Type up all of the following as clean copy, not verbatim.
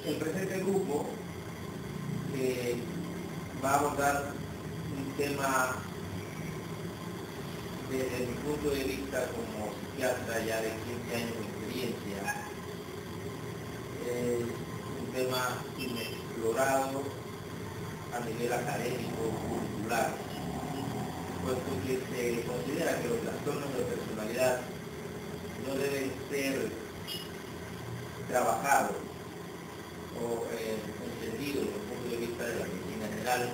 El presente grupo va a abordar un tema desde mi punto de vista como psiquiatra ya de 15 años de experiencia, un tema inexplorado a nivel académico, curricular, puesto que se considera que los trastornos de personalidad no deben ser trabajados o entendidos desde el punto de vista de la medicina general,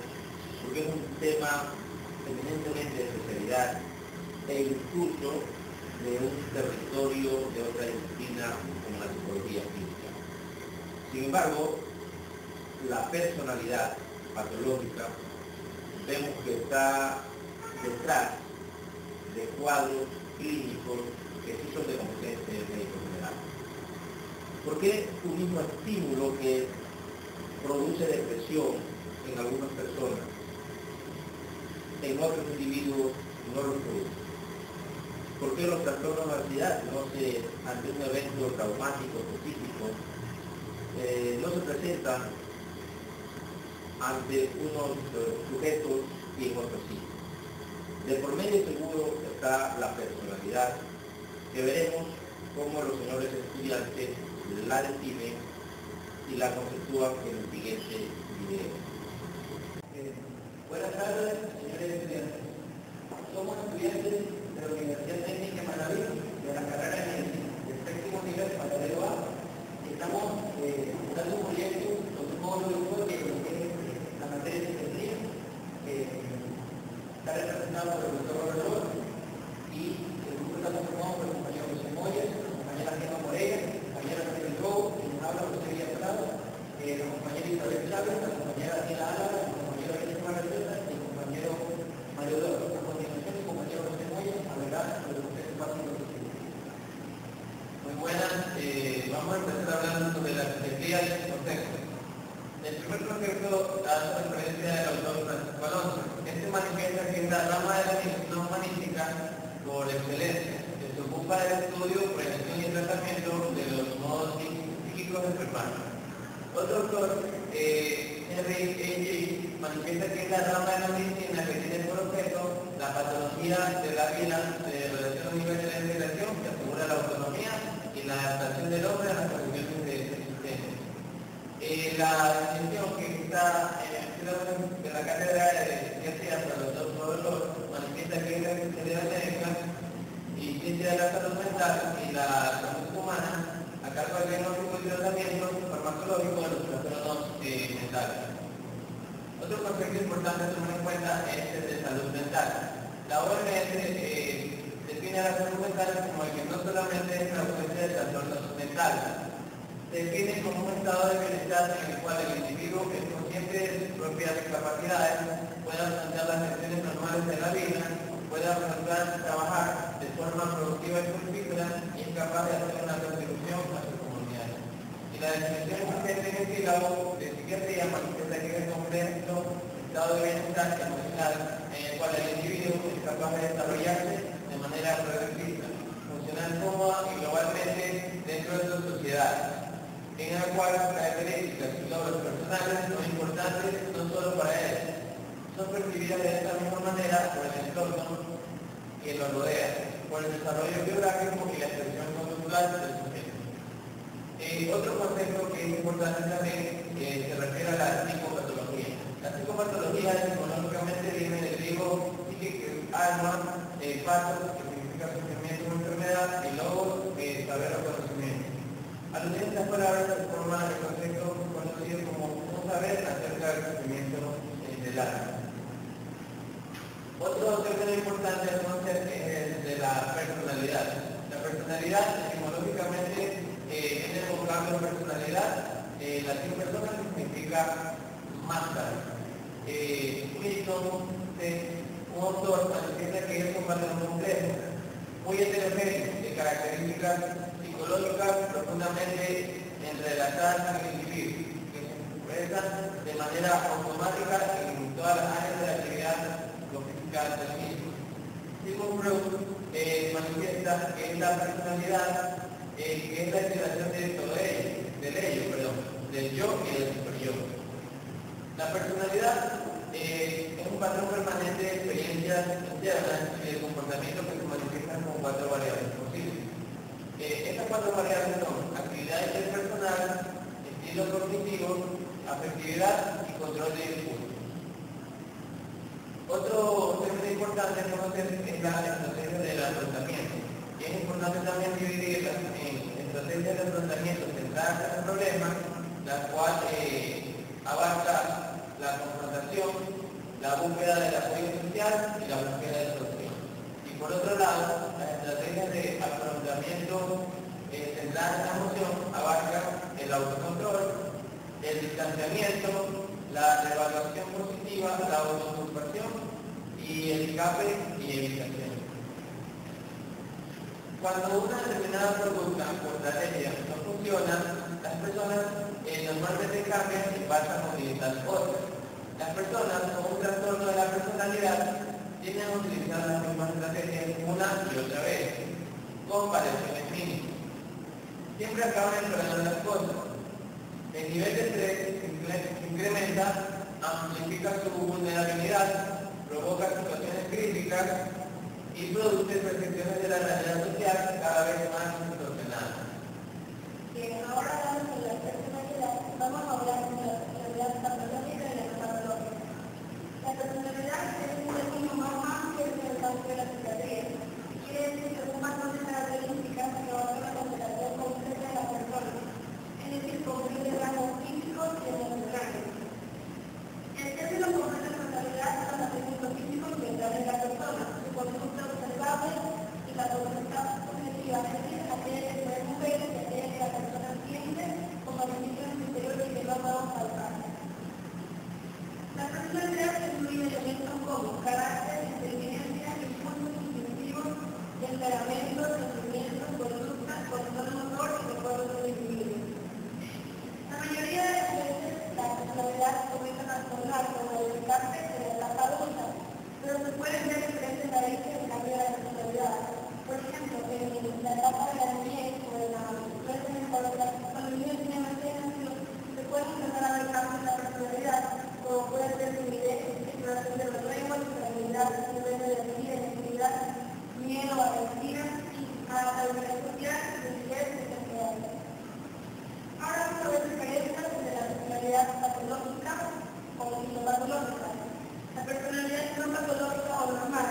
porque es un tema eminentemente de especialidad e incluso de un territorio de otra disciplina como la psicología clínica. Sin embargo, la personalidad patológica vemos que está detrás de cuadros clínicos que sí son de competencia del médico general. ¿Por qué un mismo estímulo que produce depresión en algunas personas, en otros individuos no lo produce? ¿Por qué los trastornos de ansiedad ante un evento traumático específico no se presentan ante unos sujetos y en otros sí? De por medio seguro está la personalidad, que veremos cómo los señores estudiantes la definen y la conceptúan en el siguiente video. Buenas tardes, señores estudiantes. Somos estudiantes de la Universidad Técnica de Manaví, de la carrera de medicina, del séptimo nivel Pataleo A. Estamos dando un proyecto, donde todos los grupos que es la materia de psiquiatría, está representado por el doctor Robert y el grupo está conformado por el compañero José Moya, la compañera Gemma Moreira, la compañera María Lobo, que nos habla José Villaprado, la compañera Isabel Chávez, la compañera Daniela Álvarez, el compañero Ernesto Marreta y el compañero Mario Doro. A continuación, el compañero José Moya hablará sobre los tres pasos de los estudios. Muy buenas, vamos a empezar hablando sobre la psiquiatría y sus contextos. El primer concepto hace referencia del autor Francisco Alonso. Este manifiesta que es la rama de la medicina humanística por excelencia, que se ocupa del estudio, prevención y tratamiento de los modos psíquicos enfermos. Otro autor, Henry A.J., manifiesta que es la rama de la medicina que tiene por objeto la patología de la vida de relación a nivel de la integración que asegura la autonomía y la adaptación del hombre a las condiciones de este sistema. La definición que está de la cátedra de psiquiatría para el doctor Robert manifiesta que es la especialidad médica y ciencia de la salud mental y la salud humana a cargo del diagnóstico y tratamiento farmacológico de los trastornos mentales. Otro concepto importante a tener en cuenta es el de salud mental. La OMS define a la salud mental como el que no solamente es la ausencia de trastornos mentales, se define como un estado de bienestar en el cual el individuo es consciente de sus propias capacidades, puede afrontar las acciones normales de la vida, puede afrontar trabajar de forma productiva y fructífera y es capaz de hacer una contribución a su comunidad. Y la definición que tiene el sílabo de psiquiatría manifiesta que es el completo estado de bienestar emocional en el cual el individuo es capaz de desarrollarse de manera productiva, funcionar cómoda y globalmente dentro de su sociedad, en el cual las características y logros personales son importantes no solo para él, son percibidas de esta misma manera por el entorno que lo rodea, por el desarrollo biográfico y la expresión conductual del sujeto. Otro concepto que es importante también se refiere a la psicopatología. La psicopatología etimológicamente viene del griego psique, alma, patos, que significa sufrimiento o enfermedad, y logo, saber o conocimiento. Aludiendo a estas palabras se forma el concepto conocido como un saber acerca del sufrimiento del alma. Otro término importante entonces es el de la personalidad. La personalidad etimológicamente en el vocablo personalidad, latín persona significa máscara. Milton, un autor, manifiesta que es un patrón complejo, muy heterogéneo, de características psicológicas profundamente entrelazadas en el individuo, que se expresan de manera automática en todas las áreas de la actividad lógica del mismo. Sigmund Freud manifiesta que es la personalidad, que es la integración de todo ello, del yo y del superyo. La personalidad es un patrón permanente de experiencias internas y de comportamiento que se manifiestan con 4 variables posibles. Estas 4 variables son actividad interpersonal, estilo cognitivo, afectividad y control de impulso. Otro tema importante a conocer es la estrategia del afrontamiento. Y es importante también dividirlas en estrategias de afrontamiento centradas en el problema, la cual abarca la confrontación, la búsqueda del apoyo social y la búsqueda de solución. Y por otro lado, las estrategias de afrontamiento centradas en la emoción abarcan el autocontrol, el distanciamiento, la evaluación positiva, la autoocupación y el escape y evitación. Cuando una determinada conducta o estrategia no funciona, las personas normalmente cambian y pasan a utilizar otras. Las personas con un trastorno de la personalidad tienden a utilizar las mismas estrategias una y otra vez, con variaciones mínimas. Siempre acaban empeorando las cosas. El nivel de estrés se incrementa, amplifica su vulnerabilidad, provoca situaciones críticas y produce percepciones de la realidad social cada vez más distorsionadas. Bien, ahora hablando de la personalidad, vamos a hablar de la personalidad patológica y la patológica. La personalidad es un término más amplio que el campo de la psiquiatría. Quiere decir que son más de características que abarcan la consideración completa de la persona, es decir, comprende rasgos físicos y emocionales. El término comprende la personalidad son los atributos físicos que entran en la persona, su conducta observable y la conducta objetiva, es decir, aquella que podemos ver y aquella que la persona siente como beneficios interiores que no podemos palpar. La personalidad incluye elementos como carácter, inteligencia, impulsos instintivos, temperamento, sentimientos, conducta, control motor y recuerdos del individuo. La mayoría de las veces la personalidad comienza a transformar o modificarse en la etapa adulta, pero se pueden ver diferentes raíces del cambio de la personalidad. Por ejemplo, en la etapa de la niñez o de la adultez, cuando el niño tiene más de nacido, se puede empezar a ver cambios en la personalidad, como puede ser timidez, exploración de los nuevos, tranquilidad, nivel de energía, actividad, miedo a mentira, a la seguridad social, rigidez y sensibilidad. Ahora vamos a ver diferencias entre la personalidad patológica o patológica. La personalidad no patológica o normal.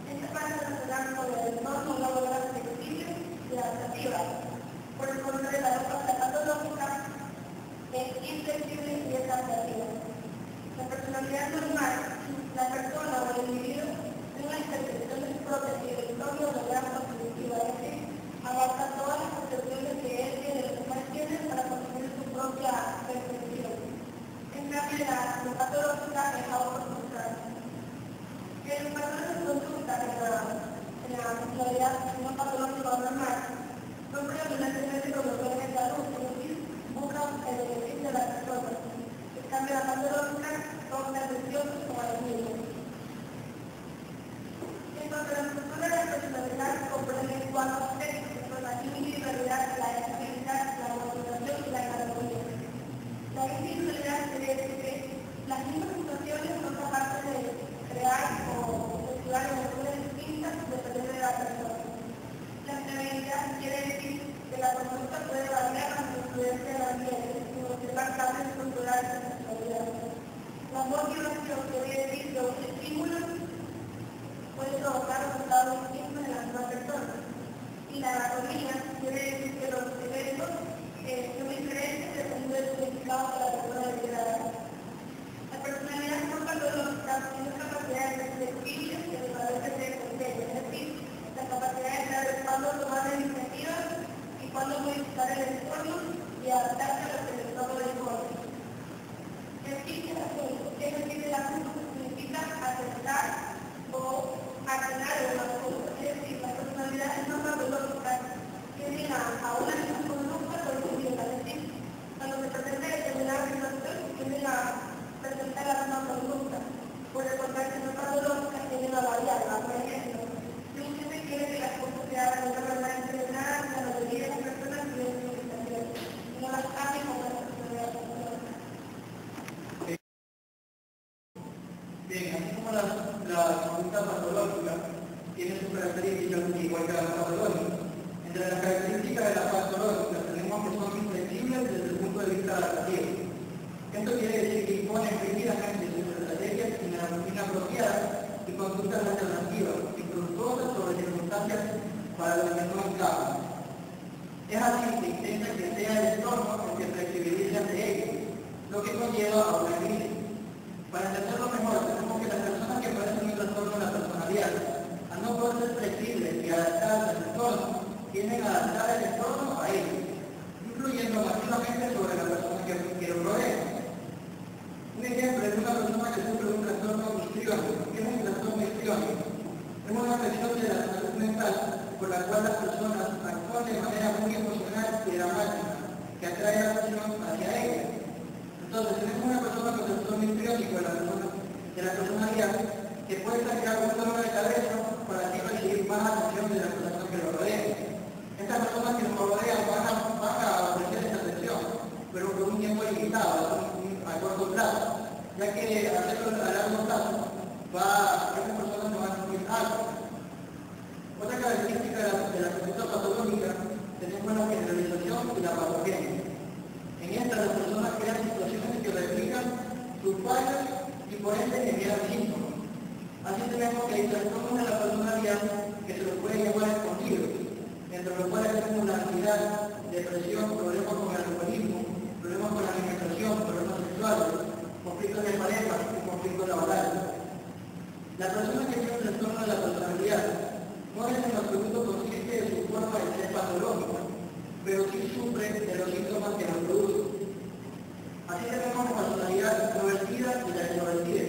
Esta parte relacionada con el entorno laboral flexible y adaptativa. Por el contrario, la parte patológica es inflexible y es adaptativa. La personalidad normal, la persona o el individuo tiene una interpretación de su propia y del propio holograma cognitivo, es decir, abarca todas las percepciones que él y los demás tienen para construir su propia percepción. En cambio, la patológica es algo contrario. El patrón de conducta en la personalidad no patológica o normal no predominantemente como lo es la luz, es decir, busca el beneficio de la persona. En cambio, la patológica son tendenciosos como los niños. En cuanto a la estructura de la personalidad, comprende 4 aspectos que son la individualidad, la estabilidad, la motivación y la armonía. La individualidad quiere decir que las mismas situaciones son capaces de crear o estructurar emociones distintas dependiendo de la persona. La estabilidad quiere decir que la conducta puede variar ante la influencia del ambiente, sin observar cambios estructurales en la personalidad. La motivación quiere decir que un estímulo puede provocar resultados distintos en la misma persona. Y la anatomía quiere decir que los eventos son diferentes dependiendo del significado que la persona quiera dar. La personalidad no patológica tiene capacidad de ser flexible y de saber que se desempeña, es decir, la capacidad de saber cuándo tomar la iniciativa y cuándo modificar el entorno y adaptarse a lo que el entorno le impone. El decir de la conducta significa aceptar o accionar en una conducta, es decir, la personalidad no patológica tiende a una misma conducta cotidiana, es decir, cuando se presenta determinada situación tienden a presentar la misma conducta, por el contrario, no patológica tienden a variarla. Por ejemplo, si un jefe quiere que las cosas se hagan de una manera entrenada, la mayoría de las personas tienen limitaciones, no las hacen como igual que la patológica. Entre las características de la patológica tenemos que son inflexibles desde el punto de vista adaptativo. Esto quiere decir que imponen rígidamente sus estrategias inapropiadas y conductas alternativas, infructuosas sobre circunstancias para las que no encajan. Es así que intenta que sea el entorno el que flexibilice ante ellos, lo que conlleva a una crisis. Para entenderlo mejor, tenemos que las personas que padecen un trastorno de la personalidad, al no poder ser flexibles y adaptarse al entorno, tienden a adaptar el entorno a ellos, influyendo masivamente sobre la persona que lo rodea. Un ejemplo es una persona que sufre de un trastorno histriónico. ¿Qué es un trastorno histriónico? Es una afección de la salud mental por la cual las personas actúan de manera muy emocional y dramática, que atrae la atención hacia ellas. Entonces, tenemos una persona con trastorno histriónico de la personalidad que puede sacar un dolor de cabeza para así recibir más atención de las personas que lo rodean. Estas personas que nos rodean van a ofrecer esta atención, pero por un tiempo limitado, a corto plazo, ya que hacerlo a largo plazo estas personas no van a muy alto. Otra característica de la conducta patológica tenemos la generalización y la patogenia. En esta las personas crean situaciones que replican sus fallas y por ende generan síntomas. Así tenemos que hay trastornos de la personalidad que se los puede llevar escondidos, entre los cuales tenemos la ansiedad, depresión, problemas con el alcoholismo, problemas con la alimentación, problemas sexuales, conflictos de pareja y conflictos laborales. La persona que tiene un trastorno de la personalidad no es en absoluto consciente de su forma de ser patológica, pero sí sufre de los síntomas que lo producen. Así tenemos personalidad introvertida y la extrovertida.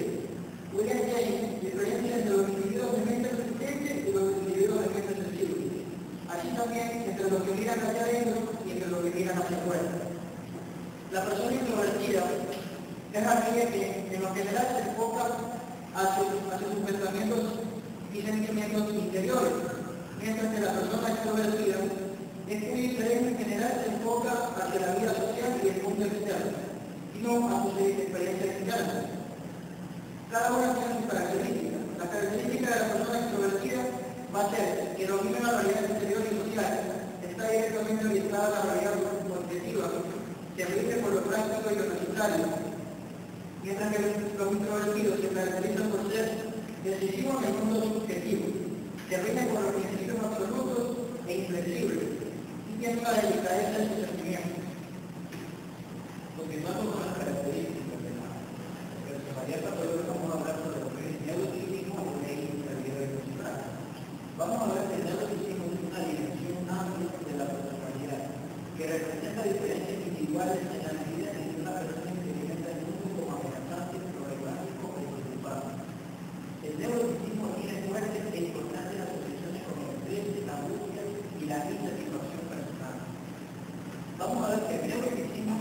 William James diferencia entre los individuos de mente resistente y los individuos de mente sensible. Así también entre los que miran hacia adentro y entre los que miran hacia afuera. La persona introvertida es aquella que en lo general se enfoca hacia sus pensamientos y sentimientos interiores, mientras que la persona extrovertida es muy diferente, en general se enfoca hacia la vida social y el mundo externo, y no a sus experiencias externas. Cada una tiene sus características. La característica de la persona extrovertida va a ser que domina la realidad exterior y social, está directamente orientada a la realidad objetiva, se rige por lo práctico y lo necesario, mientras que los introvertidos se caracterizan por ser decisivos en el mundo subjetivo, se rigen por los principios absolutos e inflexibles, y tienen la delicadeza de sus sentimientos. Continuando con las características de la personalidad patológica, vamos a hablar sobre lo que es el neuroticismo o la inestabilidad emocional. Vamos a ver que el neuroticismo es una dimensión amplia de la personalidad, que representa diferencias individuales en la medida en que una persona experimenta el mundo como amenazante, problemático o preocupante. El neuroticismo tiene fuertes e importantes asociaciones con el estrés, la angustia y la insatisfacción personal. Vamos a ver que el neuroticismo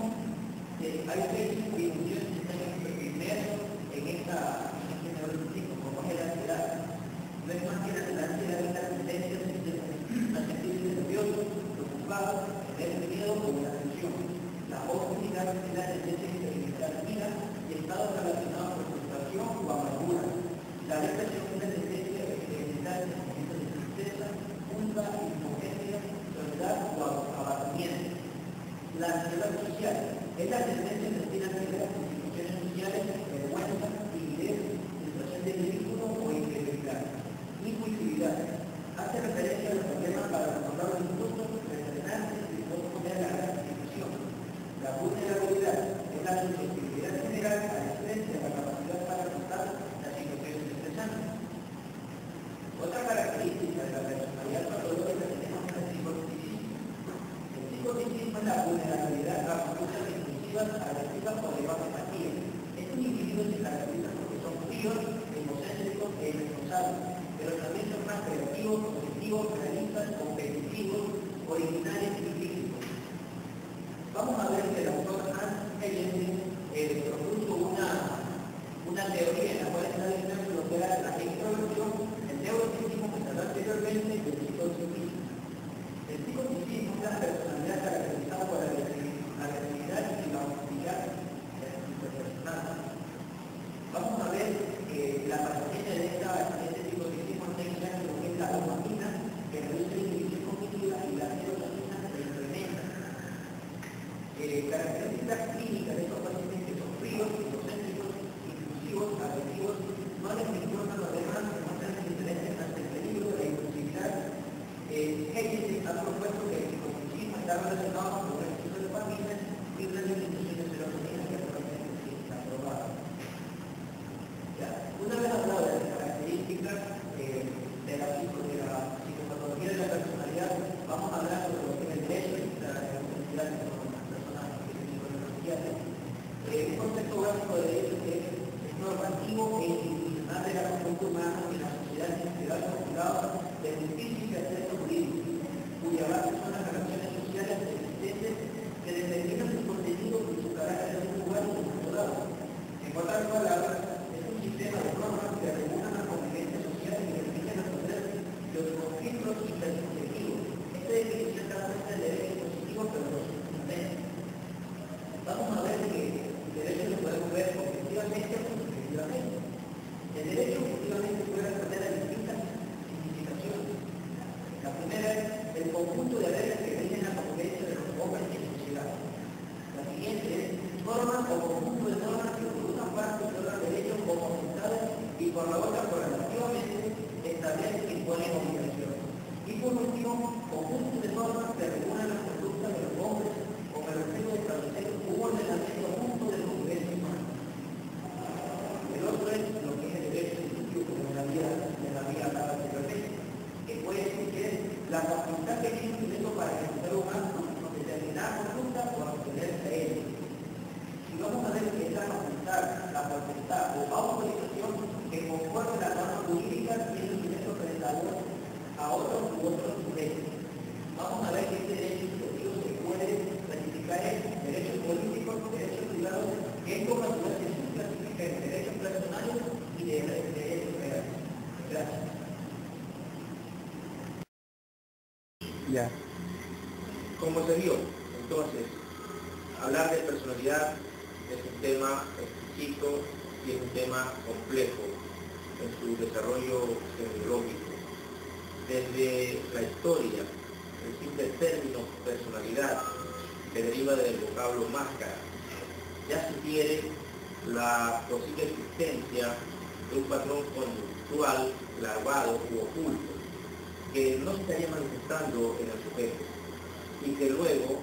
hay seis dimensiones que están inmersos en este neuroticismo, como es la ansiedad. No es más que la ansiedad es la tendencia a sentirse nervioso, preocupado, tener miedo o una tensión. La óptica es la tendencia a experimentar ira y estados relacionados con frustración o amargura. La depresión es la tendencia a experimentar sentimientos de tristeza, culpa, impotencia, soledad o abatimiento. La ansiedad social es la tendencia a sentir ansiedad por situaciones sociales, vergüenza, timidez, sensación de ridículo o incredulidad. Impulsividad hace referencia a los problemas para controlar los impulsos, refrenarse y no poner la gratificación. La vulnerabilidad es la susceptibilidad general al estrés y a la capacidad para afrontar las situaciones estresantes. Otra característica de la personalidad patológica tenemos el psicoticismo. El psicoticismo es la vulnerabilidad a conductas impulsivas, agresivas o de baja empatía. Estos individuos se caracterizan porque son fríos, egocéntricos e irresponsables, pero también son más creativos, positivos, realistas, competitivos, originales y críticos. Vamos a ver que el autor Hans Heyerling propuso una teoría en la cual está diciendo lo que era la introversión, el neuroticismo que se habló anteriormente y el psicoticismo. El psicoticismo es la personalidad caracterizada por la agresividad y la hostilidad interpersonal. Vamos a ver la patología de este psicoticismo técnica, lo que es la dopamina, Hayes ha propuesto que el comunismo está relacionado con los registros de familias y religiones de serotonina que actualmente sí está aprobado. Una vez hablado de las características de la psicopatología de la personalidad, vamos a hablar sobre lo que es el derecho y la identidad de las personas sociales. Un concepto básico de derecho que es normativo e institucional de la conducta humana en la sociedad en general calculado de justicia y acceso jurídico, cuya base son las relaciones sociales existentes que determinan su contenido y su carácter lugar y controlado. En otras palabras, es un sistema de normas que regulan la convivencia social y permiten resolver los conflictos intersubjetivos. Esta definición da cuenta del derecho positivo, pero no fundamental. Vamos a ver que el derecho lo podemos ver objetivamente o subjetivamente. El derecho objetivamente puede responder a distintas significaciones. La primera es el conjunto de reglas que rigen la convivencia de los hombres en la sociedad. La siguiente es normas o conjunto de normas que por una parte otorgan derechos como facultades y por la otra correlativamente establecen que imponen obligaciones. Y por último, conjunto de normas que regulan la conducta de los hombres con el objetivo de establecer un ordenamiento justo de convivencia humana. El otro es lo que es el derecho institutivo de la vida hablada anteriormente, que puede decir que es la facultad que tiene un sujeto para ejecutar un acto con determinada conducta o abstenerse a él. Y vamos a ver que esa facultad, la potestad o autorización que conforme la norma jurídica tiene un derecho prestador a otros u otros sujetos. Vamos a ver que este derecho institutivo se puede clasificar en derechos políticos, derechos privados, que es como se clasifica en derechos personales y derechos legales. Gracias. Ya. Como se vio, entonces, hablar de personalidad es un tema exquisito y es un tema complejo en su desarrollo semiológico. Desde la historia, el simple término personalidad, que deriva del vocablo máscara, ya sugiere la posible existencia de un patrón conductual larvado u oculto, que no se estaría manifestando en el sujeto, y que luego,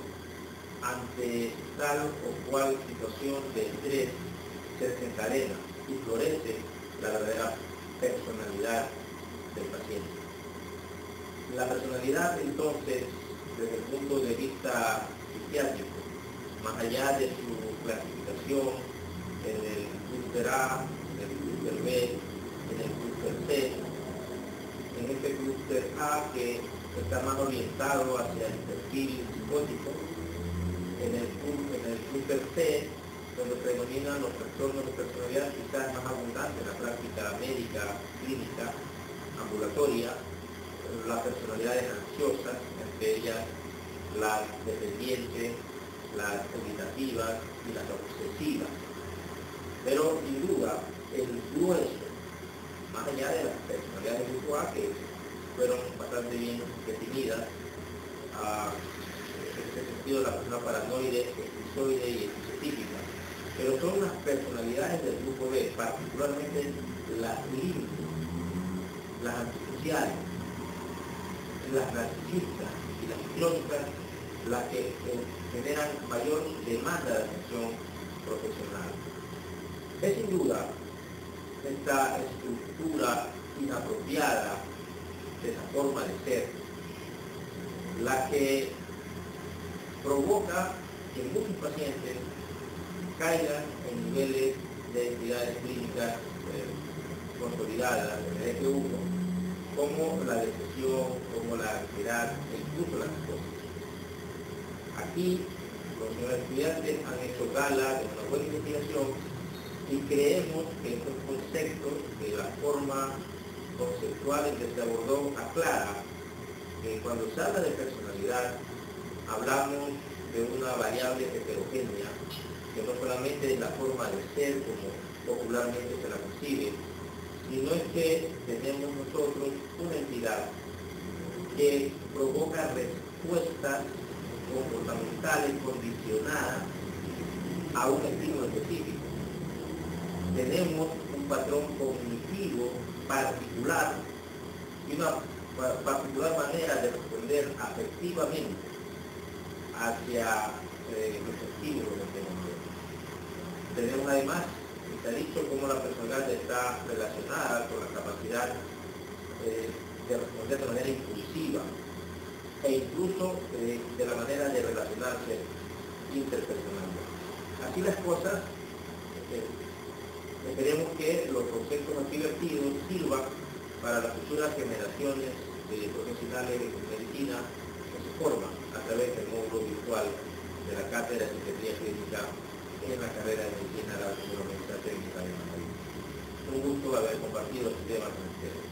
ante tal o cual situación de estrés, se desencadena y florece la verdadera personalidad del paciente. La personalidad, entonces, desde el punto de vista psiquiátrico, más allá de su clasificación en el clúster A, en el clúster B, en el clúster C, en este clúster A que está más orientado hacia el perfil psicótico, en el clúster C, donde predominan los trastornos de personalidad quizás más abundantes en la práctica médica, clínica, ambulatoria, las personalidades ansiosas, entre ellas las dependientes, las evitativas y las obsesivas. Pero sin duda, el grueso, más allá de las personalidades del grupo A, que fueron bastante bien definidas, en ese sentido la persona paranoide, esquizoide y esquizotípica, pero son las personalidades del grupo B, particularmente las límites, las antisociales, las narcisistas y las crónicas, las que generan mayor demanda de atención profesional. Es sin duda esta estructura inapropiada de esa forma de ser la que provoca que muchos pacientes caigan en niveles de entidades clínicas consolidadas en el F1, como la depresión, como la ansiedad e incluso la psicosis. Aquí los señores estudiantes han hecho gala de una buena investigación y creemos que estos conceptos, de la forma conceptual en que se abordó, aclara que cuando se habla de personalidad hablamos de una variable heterogénea, que no solamente es la forma de ser como popularmente se la concibe, sino es que tenemos nosotros una entidad que provoca respuestas comportamentales condicionadas a un estímulo específico. Tenemos un patrón cognitivo particular y una particular manera de responder afectivamente hacia los estímulos que tenemos. Tenemos además, se ha dicho cómo la personalidad está relacionada con la capacidad de responder de manera impulsiva e incluso de la manera de relacionarse interpersonalmente. Así las cosas, esperemos que los conceptos aquí vertidos sirvan para las futuras generaciones de profesionales de medicina que se forman a través del módulo virtual de la Cátedra de Psiquiatría Clínica en la carrera de Medicina de la Universidad Técnica de Madrid. Un gusto haber compartido este tema con ustedes.